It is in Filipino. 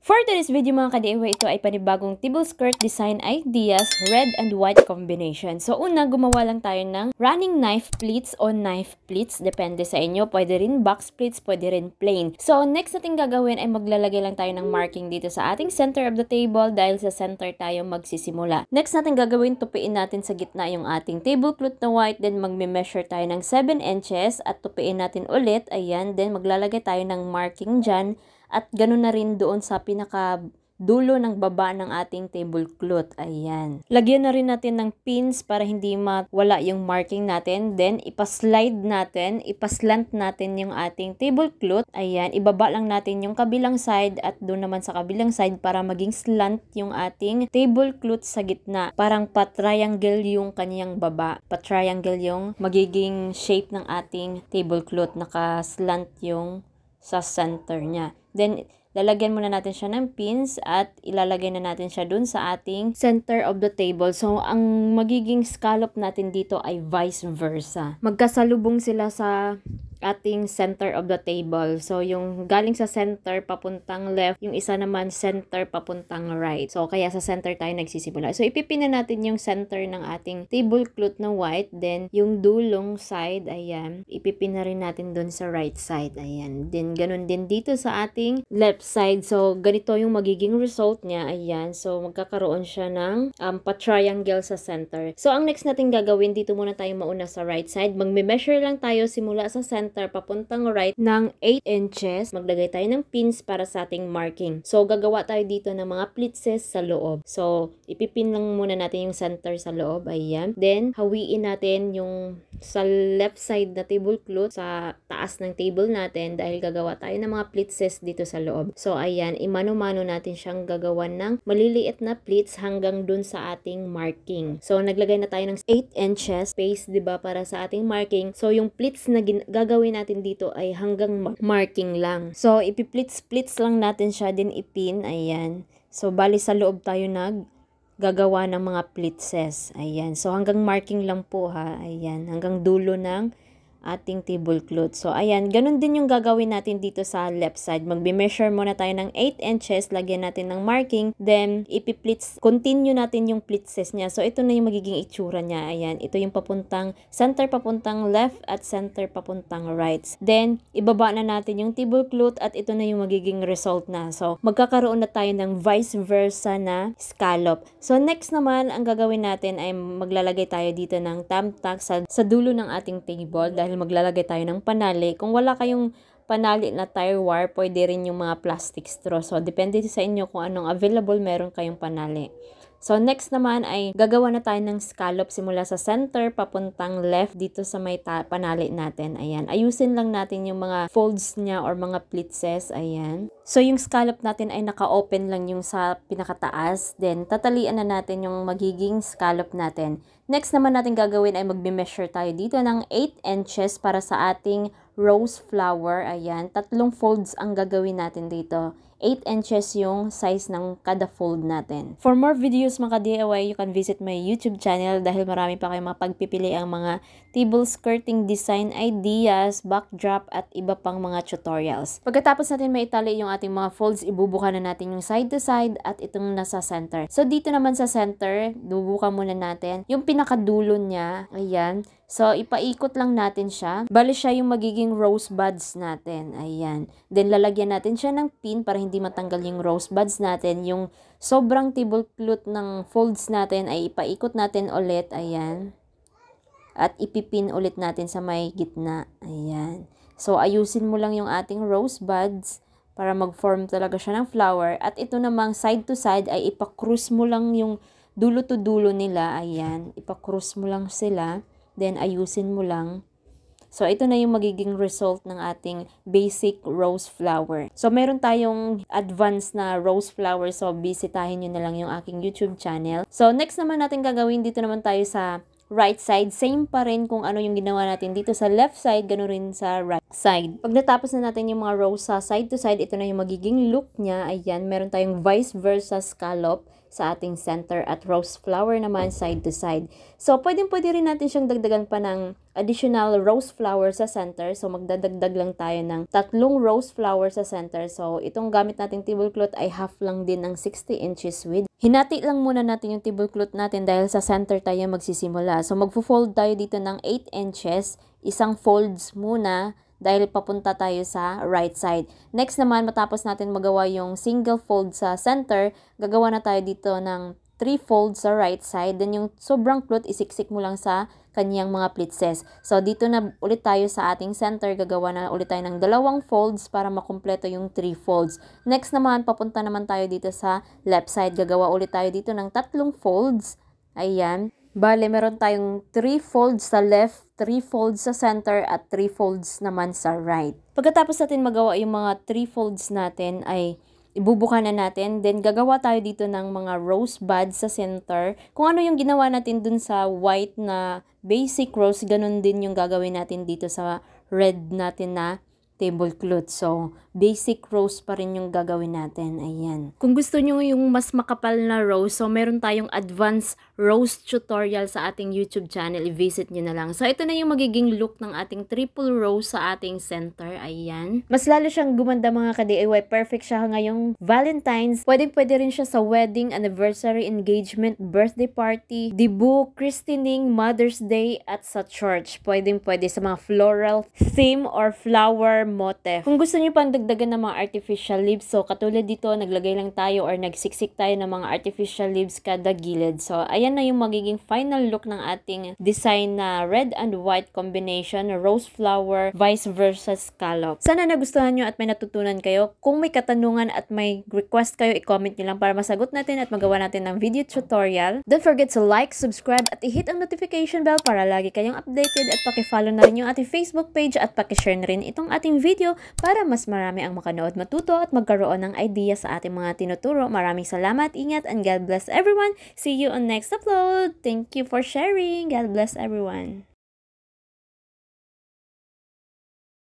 For today's video mga ka-DIY, ito ay panibagong table skirt design ideas, red and white combination. So una, gumawa lang tayo ng running knife pleats o knife pleats. Depende sa inyo. Pwede rin box pleats, pwede rin plain. So next natin gagawin ay maglalagay lang tayo ng marking dito sa ating center of the table dahil sa center tayo magsisimula. Next natin gagawin, tupiin natin sa gitna yung ating tablecloth na white. Then magme-measure tayo ng 7 inches at tupiin natin ulit. Ayan. Then maglalagay tayo ng marking dyan. At ganoon na rin doon sa pinaka dulo ng baba ng ating tablecloth. Ayan. Lagyan na rin natin ng pins para hindi mawala yung marking natin. Then, ipaslide natin, ipaslant natin yung ating tablecloth. Ayan. Ibaba lang natin yung kabilang side at doon naman sa kabilang side para maging slant yung ating tablecloth sa gitna. Parang pa-triangle yung kanyang baba. Pa-triangle yung magiging shape ng ating tablecloth. Naka-slant yung sa center niya. Then, lalagyan muna natin siya ng pins at ilalagay na natin siya dun sa ating center of the table. So, ang magiging scallop natin dito ay vice versa. Magkasalubong sila sa ating center of the table. So, yung galing sa center papuntang left, yung isa naman center papuntang right. So, kaya sa center tayo nagsisimula. So, ipipin na natin yung center ng ating tablecloth na white. Then, yung dulong side, ayan, ipipin na rin natin dun sa right side. Ayan. Then, ganun din dito sa ating left side. So, ganito yung magiging result niya. Ayan. So, magkakaroon siya ng pa-triangle sa center. So, ang next natin gagawin, dito muna tayo mauna sa right side. Magme-measure lang tayo simula sa center papuntang right ng 8 inches. Maglagay tayo ng pins para sa ating marking. So, gagawa tayo dito ng mga pleatses sa loob. So, ipipin lang muna natin yung center sa loob. Ayan. Then, hawiin natin yung sa left side na tablecloth sa taas ng table natin dahil gagawa tayo ng mga pleatses dito sa loob. So, ayan. Imano-mano natin siyang gagawan ng maliliit na pleats hanggang dun sa ating marking. So, naglagay na tayo ng 8 inches space, diba, para sa ating marking. So, yung pleats na gagawin natin dito ay hanggang marking lang. So, ipi-pleats lang natin siya, din ipin. Ayan. So, bali sa loob tayo gagawa ng mga pleatses. Ayan. So, hanggang marking lang po ha. Ayan. Hanggang dulo ng ating tablecloth. So, ayan. Ganun din yung gagawin natin dito sa left side. Magbe-measure muna tayo ng 8 inches. Lagyan natin ng marking. Then, ipi-pleats. Continue natin yung pleatses niya. So, ito na yung magiging itsura niya. Ayan. Ito yung papuntang center, papuntang left at center, papuntang right. Then, ibaba na natin yung tablecloth at ito na yung magiging result na. So, magkakaroon na tayo ng vice versa na scallop. So, next naman, ang gagawin natin ay maglalagay tayo dito ng thumbtack sa dulo ng ating table dahil maglalagay tayo ng panali. Kung wala kayong panali na tire wire, pwede rin yung mga plastic straw. So, depende sa inyo kung anong available meron kayong panali. So, next naman ay gagawa na tayo ng scallop simula sa center papuntang left dito sa may panali natin. Ayan. Ayusin lang natin yung mga folds niya or mga pleatses. Ayan. So, yung scallop natin ay naka-open lang yung sa pinakataas. Then, tatalian na natin yung magiging scallop natin. Next naman natin gagawin ay magbe-measure tayo dito ng 8 inches para sa ating rose flower. Ayan. 3 folds ang gagawin natin dito. 8 inches yung size ng kada fold natin. For more videos mga DIY, you can visit my YouTube channel dahil marami pa kayong mapagpipili ang mga table skirting design ideas, backdrop at iba pang mga tutorials. Pagkatapos natin maitali yung ating mga folds, ibubuka na natin yung side to side at itong nasa center. So dito naman sa center, bubuka muna natin yung pinakadulo niya. Ayan. So, ipaikot lang natin siya. Bali siya yung magiging rose buds natin. Ayan. Then, lalagyan natin siya ng pin para hindi matanggal yung rose buds natin. Yung sobrang tablecloth ng folds natin ay ipaikot natin ulit. Ayan. At ipipin ulit natin sa may gitna. Ayan. So, ayusin mo lang yung ating rose buds para mag-form talaga siya ng flower. At ito namang side to side ay ipakross mo lang yung dulo to dulo nila. Ayan. Ipakross mo lang sila. Then, ayusin mo lang. So, ito na yung magiging result ng ating basic rose flower. So, meron tayong advanced na rose flower. So, bisitahin nyo na lang yung aking YouTube channel. So, next naman natin gagawin, dito naman tayo sa right side. Same pa rin kung ano yung ginawa natin dito sa left side, ganoon rin sa right side. Pag natapos na natin yung mga rose sa side to side, ito na yung magiging look niya. Ayan, meron tayong vice versa scallop. sa ating center at rose flower naman side to side. So, pwede rin natin siyang dagdagan pa ng additional rose flower sa center. So, magdadagdag lang tayo ng 3 rose flower sa center. So, itong gamit nating tablecloth ay half lang din ng 60 inches width. Hinati lang muna natin yung tablecloth natin dahil sa center tayo magsisimula. So, magfo-fold tayo dito ng 8 inches. Isang folds muna dahil papunta tayo sa right side. Next naman, matapos natin magawa yung single fold sa center, gagawa na tayo dito ng 3 folds sa right side. Then yung sobrang cloth, isiksik mo lang sa kanyang mga pleatses. So, dito na ulit tayo sa ating center. Gagawa na ulit tayo ng 2 folds para makumpleto yung 3 folds. Next naman, papunta naman tayo dito sa left side. Gagawa ulit tayo dito ng 3 folds. Ayan. Bale, meron tayong 3 folds sa left, 3 folds sa center, at 3 folds naman sa right. Pagkatapos natin magawa yung mga 3 folds natin, ay ibubuka na natin. Then, gagawa tayo dito ng mga rose buds sa center. Kung ano yung ginawa natin dun sa white na basic rose, ganun din yung gagawin natin dito sa red natin na tablecloth. So, basic rose pa rin yung gagawin natin. Ayan. Kung gusto nyo yung mas makapal na rose, so meron tayong advanced rose tutorial sa ating YouTube channel. I-visit nyo na lang. So, ito na yung magiging look ng ating triple rose sa ating center. Ayan. Mas lalo siyang gumanda mga ka-DIY. Perfect siya ngayong Valentine's. Pwede rin siya sa wedding, anniversary, engagement, birthday party, debut, christening, Mother's Day, at sa church. Pwede sa mga floral theme or flower motif. Kung gusto niyo pang dagdagan ng mga artificial leaves, so katulad dito, naglagay lang tayo or nagsiksik tayo ng mga artificial leaves kada gilid. So, ayan na yung magiging final look ng ating design na red and white combination, rose flower, vice versa scallop. Sana nagustuhan nyo at may natutunan kayo. Kung may katanungan at may request kayo, i-comment nyo lang para masagot natin at magawa natin ng video tutorial. Don't forget to like, subscribe, at i-hit ang notification bell para lagi kayong updated, at paki-follow na rin yung ating Facebook page at paki-share na rin itong ating video para mas marami ang makanood, matuto at magkaroon ng idea sa ating mga tinuturo. Maraming salamat, ingat, and God bless everyone. See you on next upload. Thank you for sharing. God bless everyone.